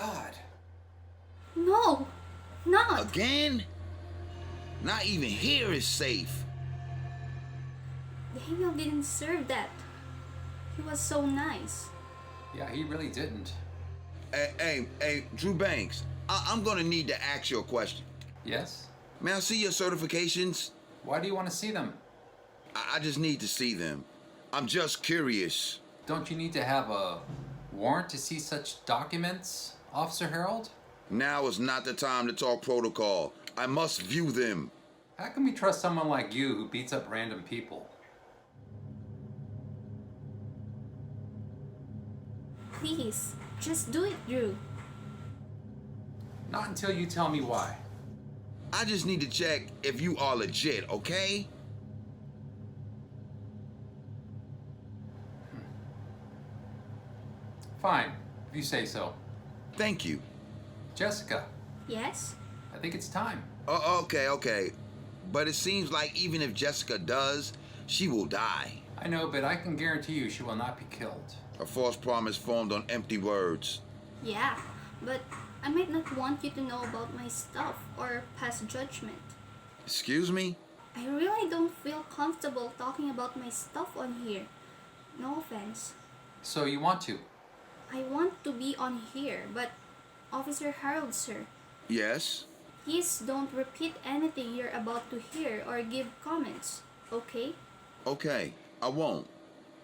God. No, not. Again? Not even here is safe. Daniel didn't deserve that. He was so nice. Yeah, he really didn't. Hey, Drew Banks, I'm gonna need to ask you a question. Yes? May I see your certifications? Why do you want to see them? I just need to see them. I'm just curious. Don't you need to have a warrant to see such documents, Officer Harold? Now is not the time to talk protocol. I must view them. How can we trust someone like you who beats up random people? Please, just do it, Drew. Not until you tell me why. I just need to check if you are legit, okay? Fine, if you say so. Thank you. Jessica, Yes? I think it's time. Okay. But it seems like even if Jessica does, she will die. I know, but I can guarantee you she will not be killed. A false promise formed on empty words. Yeah, but I might not want you to know about my stuff or pass judgment. Excuse me? I really don't feel comfortable talking about my stuff on here. No offense. So you want to? I want to be on here, but Officer Harold, sir, Yes? please don't repeat anything you're about to hear or give comments, okay? Okay, I won't.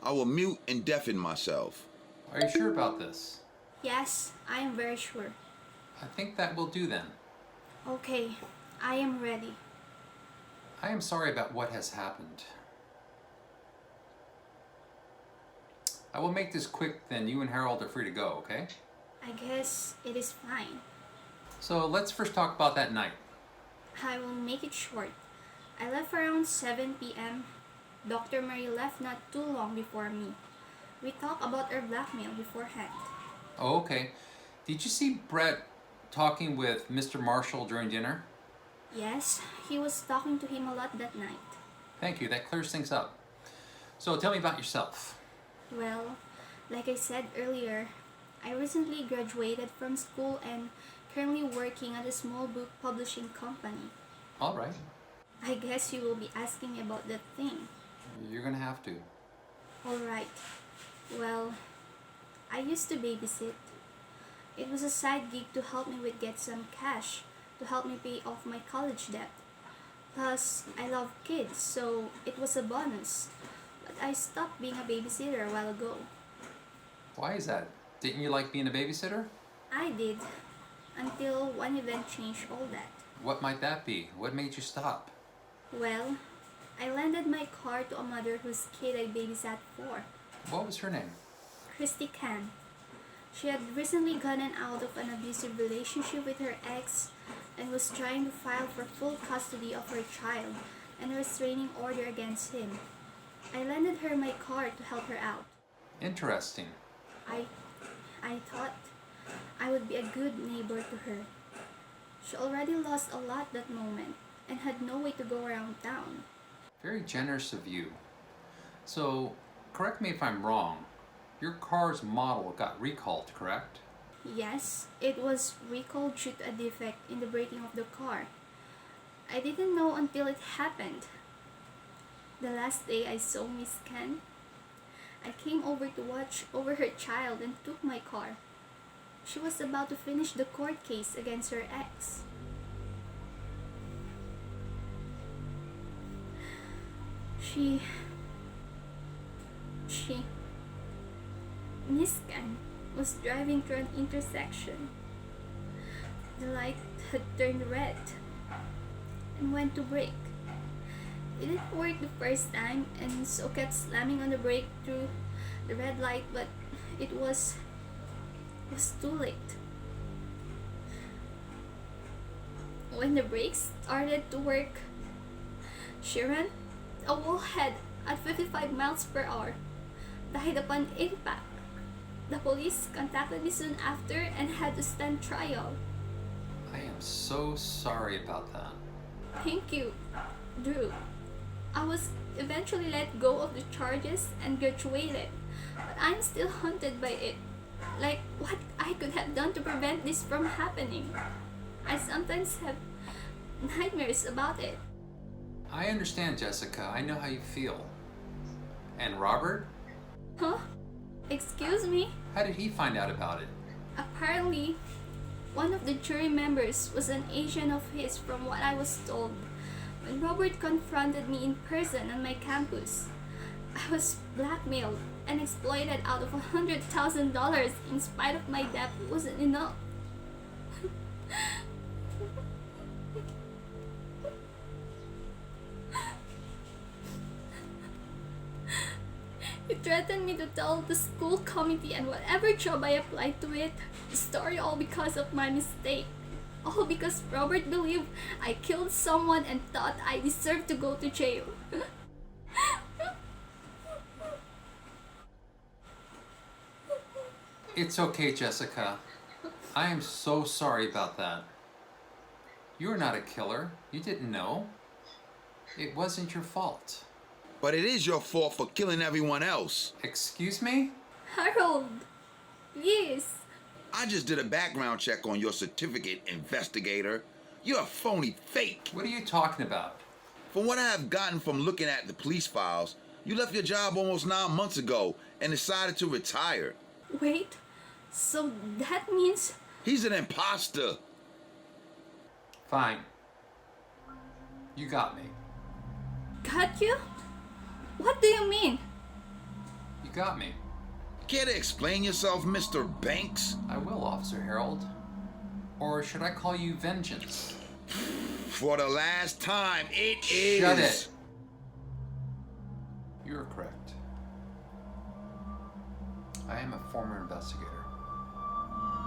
I will mute and deafen myself. Are you sure about this? Yes, I am very sure. I think that will do then. Okay, I am ready. I am sorry about what has happened. I will make this quick, then you and Harold are free to go, okay? I guess it is fine. So let's first talk about that night. I will make it short. I left around 7 p.m. Dr. Murray left not too long before me. We talked about our blackmail beforehand. Oh, okay. Did you see Brett talking with Mr. Marshall during dinner? Yes, he was talking to him a lot that night. Thank you, that clears things up. So tell me about yourself. Well, like I said earlier, I recently graduated from school and currently working at a small book publishing company. All right, I guess you will be asking me about that thing. you're gonna have to. Alright. Well, I used to babysit. It was a side gig to help me with get some cash to help me pay off my college debt. Plus, I love kids, so it was a bonus. But I stopped being a babysitter a while ago. Why is that? Didn't you like being a babysitter? I did, until one event changed all that. What might that be? What made you stop? Well, I lended my car to a mother whose kid I babysat for, What was her name? Christy Can. She had recently gotten out of an abusive relationship with her ex and was trying to file for full custody of her child and a restraining order against him. I lended her my car to help her out. Interesting. I thought I would be a good neighbor to her. She already lost a lot that moment and had no way to go around town. Very generous of you. So, correct me if I'm wrong. Your car's model got recalled, correct? Yes, it was recalled due to a defect in the braking of the car. I didn't know until it happened. The last day I saw Miss Ken, I came over to watch over her child and took my car. She was about to finish the court case against her ex. She... Miss Ken was driving through an intersection. The light had turned red and went to brake. It didn't work the first time and so kept slamming on the brake through the red light, but it was too late. When the brakes started to work, she ran a wall head at 55 miles per hour, died upon impact. The police contacted me soon after and had to stand trial. I am so sorry about that. Thank you, Drew. I was eventually let go of the charges and graduated, but I'm still haunted by it. Like what I could have done to prevent this from happening. I sometimes have nightmares about it. I understand, Jessica. I know how you feel. And Robert? Huh? Excuse me? How did he find out about it? Apparently, one of the jury members was an agent of his from what I was told. When Robert confronted me in person on my campus, I was blackmailed and exploited out of $100,000 in spite of my debt wasn't enough. He threatened me to tell the school committee and whatever job I applied to it, the story all because of my mistake. All because Robert believed I killed someone and thought I deserved to go to jail. It's okay, Jessica. I am so sorry about that. You're not a killer. You didn't know. It wasn't your fault. But it is your fault for killing everyone else. Excuse me? Harold, please. I just did a background check on your certificate, investigator. You're a phony fake. What are you talking about? From what I have gotten from looking at the police files, you left your job almost 9 months ago and decided to retire. Wait, so that means... He's an imposter. Fine. You got me. Got you? What do you mean? You got me. Care to explain yourself, Mr. Banks? I will, Officer Harold. Or should I call you Vengeance? For the last time, it is. Shut it. You're correct. I am a former investigator.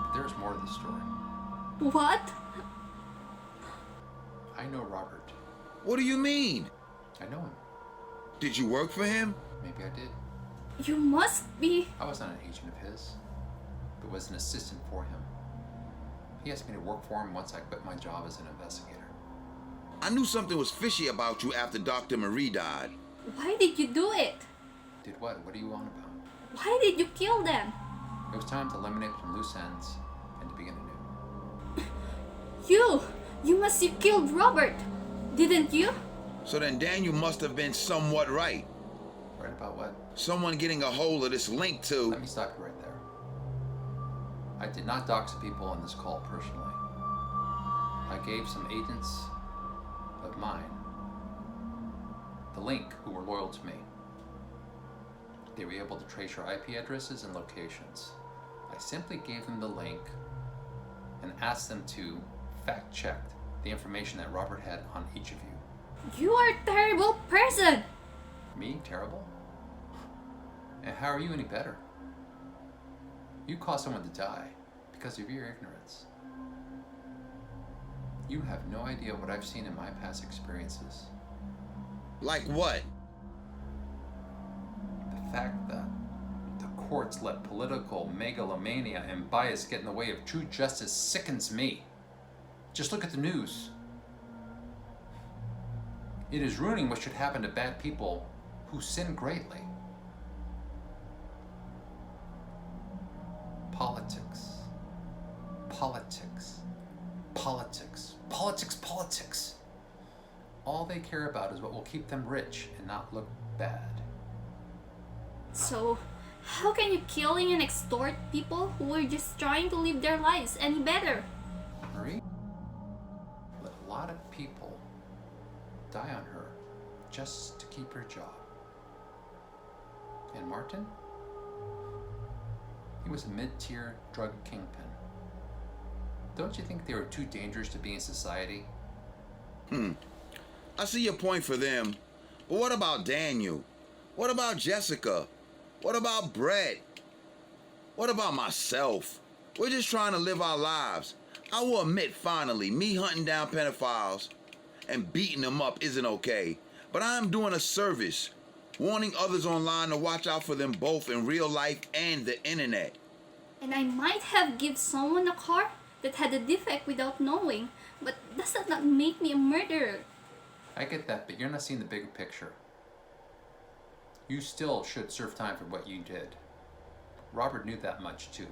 But there's more to the story. What? I know Robert. What do you mean? I know him. Did you work for him? Maybe I did. You must be... I was not an agent of his, but was an assistant for him. He asked me to work for him once I quit my job as an investigator. I knew something was fishy about you after Dr. Marie died. Why did you do it? Did what? What are you on about? Why did you kill them? It was time to eliminate some loose ends and to begin anew. You must have killed Robert, didn't you? So then Daniel must have been somewhat right. Right about what? Someone getting a hold of this link to... Let me stop you right there. I did not dox people on this call personally. I gave some agents of mine the link who were loyal to me. They were able to trace your IP addresses and locations. I simply gave them the link and asked them to fact check the information that Robert had on each of you. You are a terrible person! Me? Terrible? And how are you any better? You caused someone to die because of your ignorance. You have no idea what I've seen in my past experiences. Like what? The fact that the courts let political megalomania and bias get in the way of true justice sickens me. Just look at the news. It is ruining what should happen to bad people who sin greatly. Politics. Politics. Politics. Politics. Politics. All they care about is what will keep them rich and not look bad. So, how can you killing and extort people who are just trying to live their lives any better? Marie, let a lot of people die on her just to keep her job. And Martin? He was a mid-tier drug kingpin. Don't you think they were too dangerous to be in society? I see your point for them. But what about Daniel? What about Jessica? What about Brett? What about myself? We're just trying to live our lives. I will admit, finally, me hunting down pedophiles and beating them up isn't okay. But I am doing a service, warning others online to watch out for them both in real life and the internet. And I might have given someone a car that had a defect without knowing, but does that not make me a murderer? I get that, but you're not seeing the bigger picture. You still should serve time for what you did. Robert knew that much too.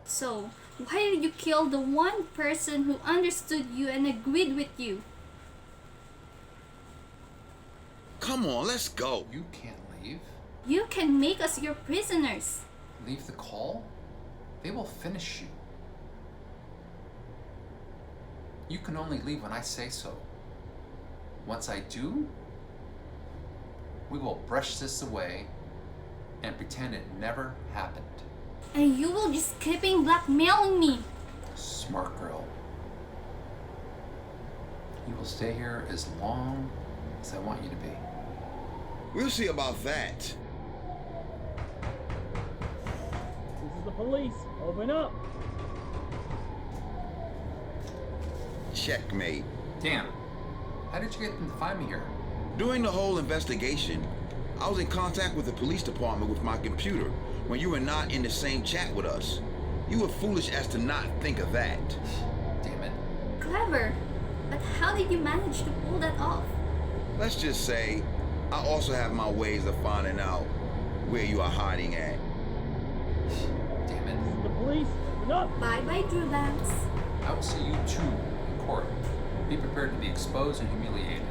So, why did you kill the one person who understood you and agreed with you? Come on, let's go. You can't leave. You can make us your prisoners. Leave the call? They will finish you. You can only leave when I say so. Once I do, we will brush this away and pretend it never happened. And you will just keeping blackmailing me. Smart girl. You will stay here as long as I want you to be. We'll see about that. This is the police. Open up. Checkmate. Dan, how did you get them to find me here? During the whole investigation, I was in contact with the police department with my computer when you were not in the same chat with us. You were foolish as to not think of that. Damn it. Clever. But how did you manage to pull that off? Let's just say, I also have my ways of finding out where you are hiding at. Damn it. This is the police. Open up. Bye-bye, Drew Banks. I will see you two in court. Be prepared to be exposed and humiliated.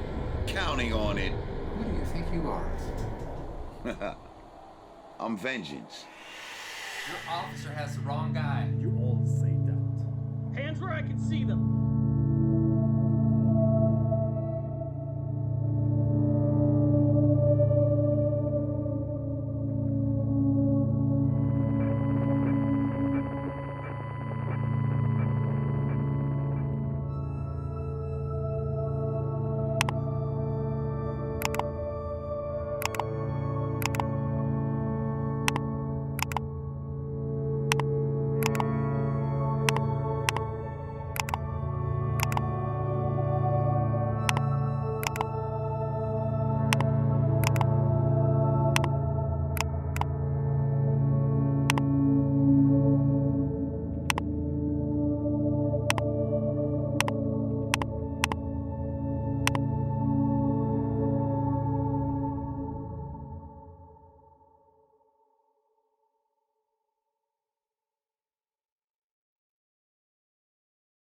Counting on it. Who do you think you are? I'm vengeance. Your officer has the wrong guy. You all say that. Hands where I can see them.